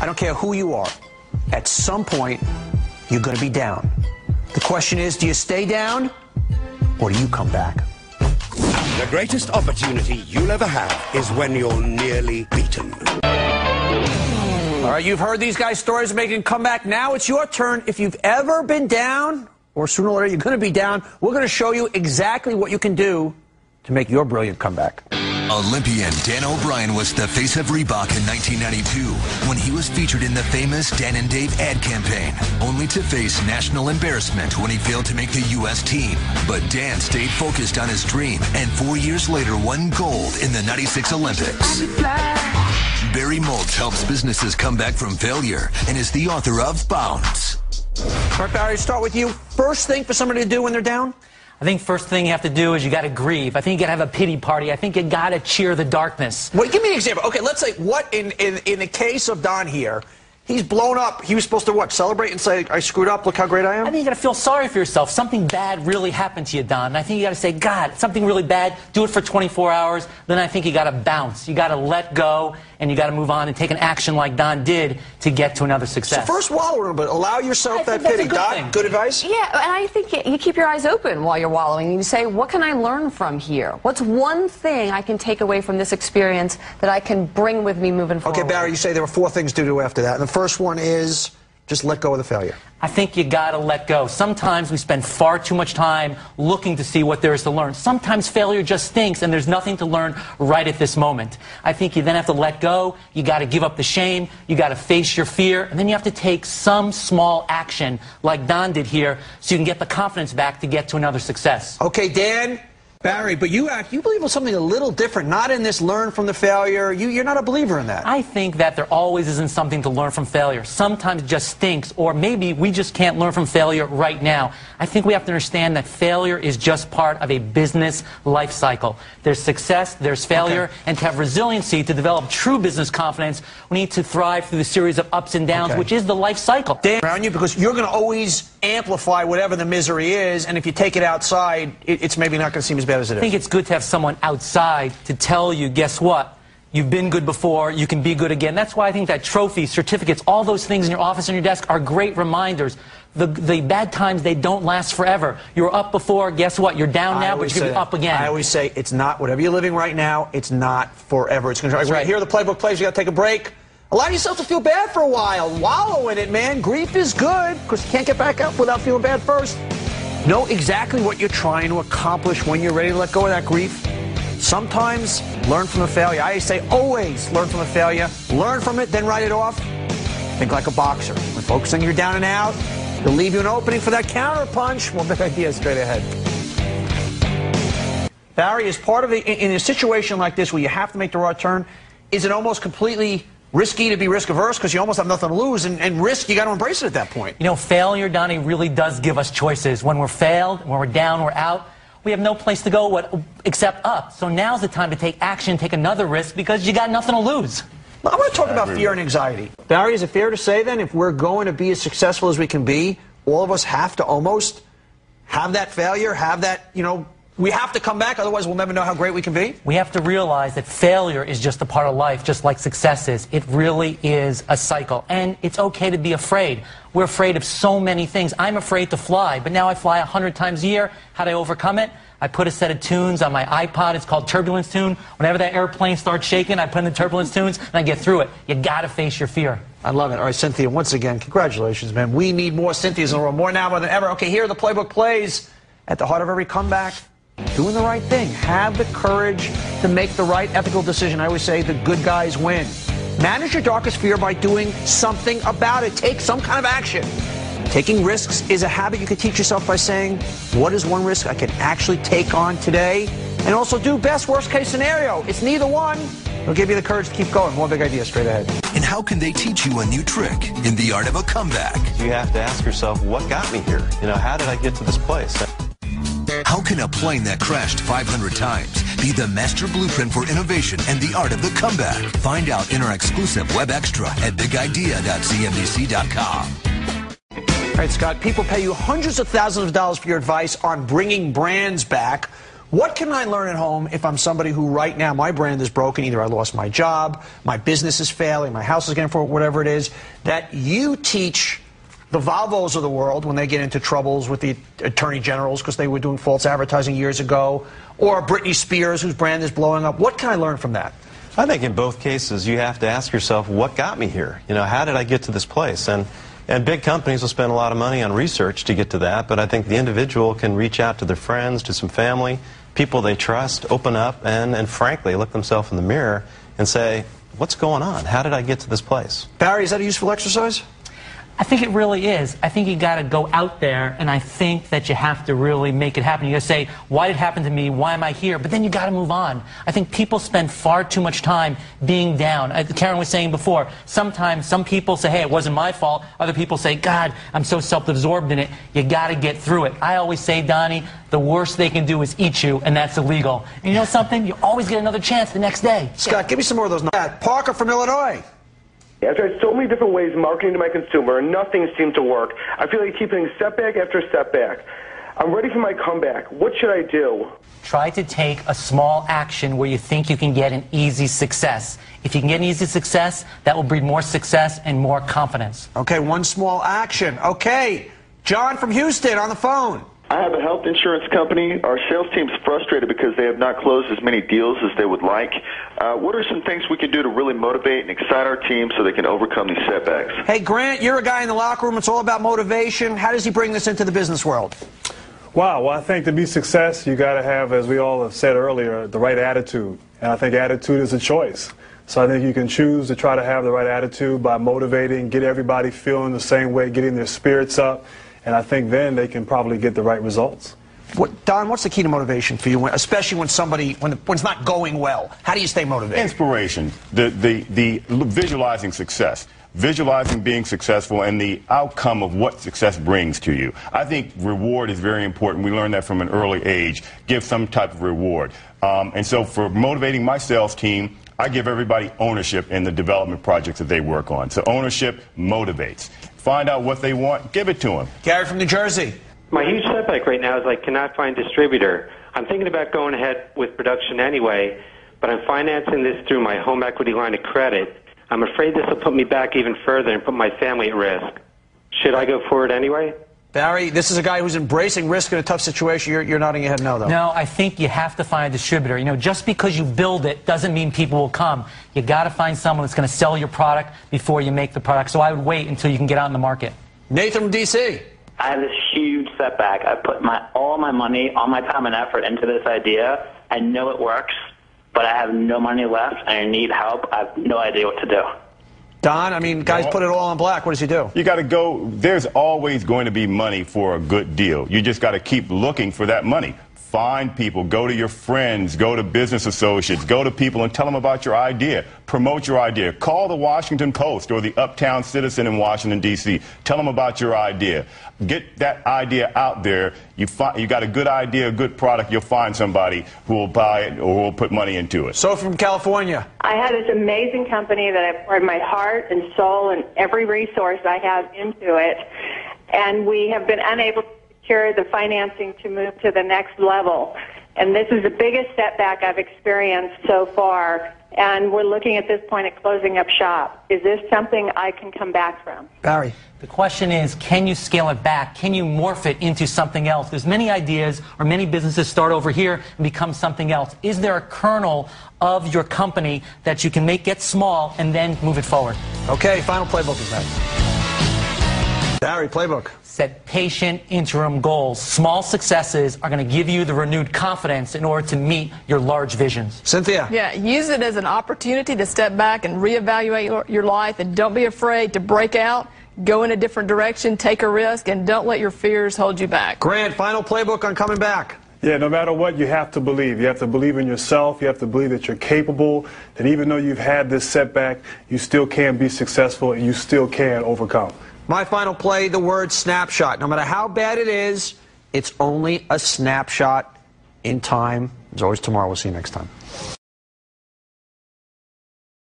I don't care who you are. At some point, you're going to be down. The question is, do you stay down or do you come back? The greatest opportunity you'll ever have is when you're nearly beaten. All right, you've heard these guys' stories of making a comeback. Now it's your turn. If you've ever been down, or sooner or later you're going to be down, we're going to show you exactly what you can do to make your brilliant comeback. Olympian Dan O'Brien was the face of Reebok in 1992 when he was featured in the famous Dan and Dave ad campaign, only to face national embarrassment when he failed to make the U.S. team. But Dan stayed focused on his dream and 4 years later won gold in the '96 Olympics. Barry MOLTZ helps businesses come back from failure and is the author of Bounce. All right, Barry, start with you. First thing for somebody to do when they're down? I think first thing you have to do is you got to grieve. I think you got to have a pity party. I think you got to cheer the darkness. Well, give me an example. Okay, let's say what in the case of Don here, he's blown up. He was supposed to what? Celebrate and say, I screwed up. Look how great I am? I think you got to feel sorry for yourself. Something bad really happened to you, Don. And I think you got to say, God, something really bad. Do it for 24 hours. Then I think you got to bounce. You got to let go, and you got to move on and take an action like Don did to get to another success. So first wallow in it, but allow yourself that pity. Don, good advice? Yeah, and I think you keep your eyes open while you're wallowing. And you say, what can I learn from here? What's one thing I can take away from this experience that I can bring with me moving forward? Okay, Barry, you say there were 4 things to do after that. And the first one is just let go of the failure. I think you got to let go. Sometimes we spend far too much time looking to see what there is to learn. Sometimes failure just stinks and there's nothing to learn right at this moment. I think you then have to let go. You got to give up the shame. You got to face your fear. And then you have to take some small action like Don did here so you can get the confidence back to get to another success. Okay, Dan. Barry, but you believe in something a little different, not in this learn from the failure. You're not a believer in that. I think that there always isn't something to learn from failure. Sometimes it just stinks, or maybe we just can't learn from failure right now. I think we have to understand that failure is just part of a business life cycle. There's success, there's failure, and to have resiliency, to develop true business confidence, we need to thrive through the series of ups and downs, which is the life cycle. Dan, around you, because you're going to always amplify whatever the misery is, and if you take it outside, it's maybe not going to seem as bad as it is. I think it's good to have someone outside to tell you, guess what? You've been good before, you can be good again. That's why I think that trophies, certificates, all those things in your office and your desk are great reminders. The bad times, they don't last forever. You were up before, guess what? You're down now, but you're going to be up again. I always say, it's not, whatever you're living right now, it's not forever. It's going to right. Here the playbook plays, you got to take a break. Allow yourself to feel bad for a while. Wallow in it, man. Grief is good, because you can't get back up without feeling bad first. Know exactly what you're trying to accomplish when you're ready to let go of that grief. Sometimes learn from the failure. I say always learn from the failure. Learn from it, then write it off. Think like a boxer. When focusing you're down and out, it'll leave you an opening for that counter punch. Well, big idea straight ahead. Barry, is part of in a situation like this where you have to make the right turn, is it almost completely risky to be risk-averse because you almost have nothing to lose, and risk, you got to embrace it at that point? You know, failure, Donnie, really does give us choices. When we're failed, when we're down, we're out, we have no place to go except up. So now's the time to take action, take another risk, because you got nothing to lose. I want to talk about fear and anxiety. Barry, is it fair to say then, if we're going to be as successful as we can be, all of us have to almost have that failure, have that, we have to come back, otherwise we'll never know how great we can be? We have to realize that failure is just a part of life, just like success is. It really is a cycle. And it's okay to be afraid. We're afraid of so many things. I'm afraid to fly, but now I fly 100 times a year. How do I overcome it? I put a set of tunes on my iPod. It's called Turbulence Tune. Whenever that airplane starts shaking, I put in the Turbulence Tunes, and I get through it. You got to face your fear. I love it. All right, Cynthia, once again, congratulations, man. We need more Cynthias in the world, more now than ever. Okay, here are the playbook plays. At the heart of every comeback, doing the right thing. Have the courage to make the right ethical decision. I always say the good guys win. Manage your darkest fear by doing something about it. Take some kind of action. Taking risks is a habit you can teach yourself by saying, what is one risk I can actually take on today? And also do best worst case scenario. It's neither one. It'll give you the courage to keep going. More big ideas straight ahead. And how can they teach you a new trick in the art of a comeback? You have to ask yourself, what got me here? How did I get to this place? How can a plane that crashed 500 times be the master blueprint for innovation and the art of the comeback? Find out in our exclusive web extra at bigidea.cnbc.com. All right, Scott, people pay you hundreds of thousands of dollars for your advice on bringing brands back. What can I learn at home if I'm somebody who right now, my brand is broken, either I lost my job, my business is failing, my house is getting for whatever it is, that you teach the Volvos of the world when they get into troubles with the attorney generals because they were doing false advertising years ago, or Britney Spears whose brand is blowing up? What can I learn from that? I think in both cases you have to ask yourself, what got me here? You know, how did I get to this place? And big companies will spend a lot of money on research to get to that, but I think the individual can reach out to their friends, to some family, people they trust, open up, and frankly look themselves in the mirror and say, what's going on? How did I get to this place? Barry, is that a useful exercise? I think it really is. I think you got to go out there, and I think that you have to really make it happen. You got to say, why did it happen to me? Why am I here? But then you got to move on. I think people spend far too much time being down. Karen was saying before, sometimes some people say, hey, it wasn't my fault. Other people say, God, I'm so self-absorbed in it. You got to get through it. I always say, Donnie, the worst they can do is eat you, and that's illegal. And you know something? You always get another chance the next day. Scott, give me some more of those. Parker from Illinois. I've tried so many different ways of marketing to my consumer, and nothing seemed to work. I feel like I keep hitting setback after setback. I'm ready for my comeback. What should I do? Try to take a small action where you think you can get an easy success. If you can get an easy success, that will breed more success and more confidence. Okay, one small action. Okay, John from Houston on the phone. I have a health insurance company. Our sales team's frustrated because they have not closed as many deals as they would like. What are some things we can do to really motivate and excite our team so they can overcome these setbacks? Hey, Grant, you're a guy in the locker room. It's all about motivation. How does he bring this into the business world? Wow, well, I think to be success, you got to have, as we all have said earlier, the right attitude. And I think attitude is a choice. So I think you can choose to try to have the right attitude by motivating, get everybody feeling the same way, getting their spirits up. And I think then they can probably get the right results. Don, what's the key to motivation for you, especially when when it's not going well? How do you stay motivated? Inspiration, the visualizing success, visualizing being successful and the outcome of what success brings to you. I think reward is very important. We learned that from an early age. Give some type of reward. And so for motivating my sales team, I give everybody ownership in the development projects that they work on. So ownership motivates. Find out what they want, give it to them. Gary from New Jersey. My huge setback right now is I cannot find a distributor. I'm thinking about going ahead with production anyway, but I'm financing this through my home equity line of credit. I'm afraid this will put me back even further and put my family at risk. Should I go forward anyway? Barry, this is a guy who's embracing risk in a tough situation. You're nodding your head no, though. No, I think you have to find a distributor. You know, just because you build it doesn't mean people will come. You got to find someone that's going to sell your product before you make the product. So I would wait until you can get out in the market. Nathan from D.C. I have this huge setback. I put all my money, all my time and effort into this idea. I know it works, but I have no money left, and I need help. I have no idea what to do. Don, I mean, guys put it all on black. What does he do? You got to go. There's always going to be money for a good deal. You just got to keep looking for that money. Find people. Go to your friends. Go to business associates. Go to people and tell them about your idea. Promote your idea. Call the Washington Post or the Uptown Citizen in Washington, D.C. Tell them about your idea. Get that idea out there. You got a good idea, a good product, you'll find somebody who will buy it or will put money into it. So from California. I have this amazing company that I poured my heart and soul and every resource I have into it, and we have been unable to secure the financing to move to the next level. And this is the biggest setback I've experienced so far. And we're looking at this point at closing up shop. Is this something I can come back from? Barry. The question is, can you scale it back? Can you morph it into something else? There's many ideas, or many businesses start over here and become something else. Is there a kernel of your company that you can get small and then move it forward? Okay, final playbook is next. Barry, playbook. Set patient interim goals. Small successes are going to give you the renewed confidence in order to meet your large visions. Cynthia. Yeah, use it as an opportunity to step back and reevaluate your life, and don't be afraid to break out, go in a different direction, take a risk, and don't let your fears hold you back. Grant, final playbook on coming back. Yeah, no matter what, you have to believe. You have to believe in yourself. You have to believe that you're capable, that even though you've had this setback, you still can be successful and you still can overcome. My final play, the word snapshot. No matter how bad it is, it's only a snapshot in time. There's always tomorrow. We'll see you next time.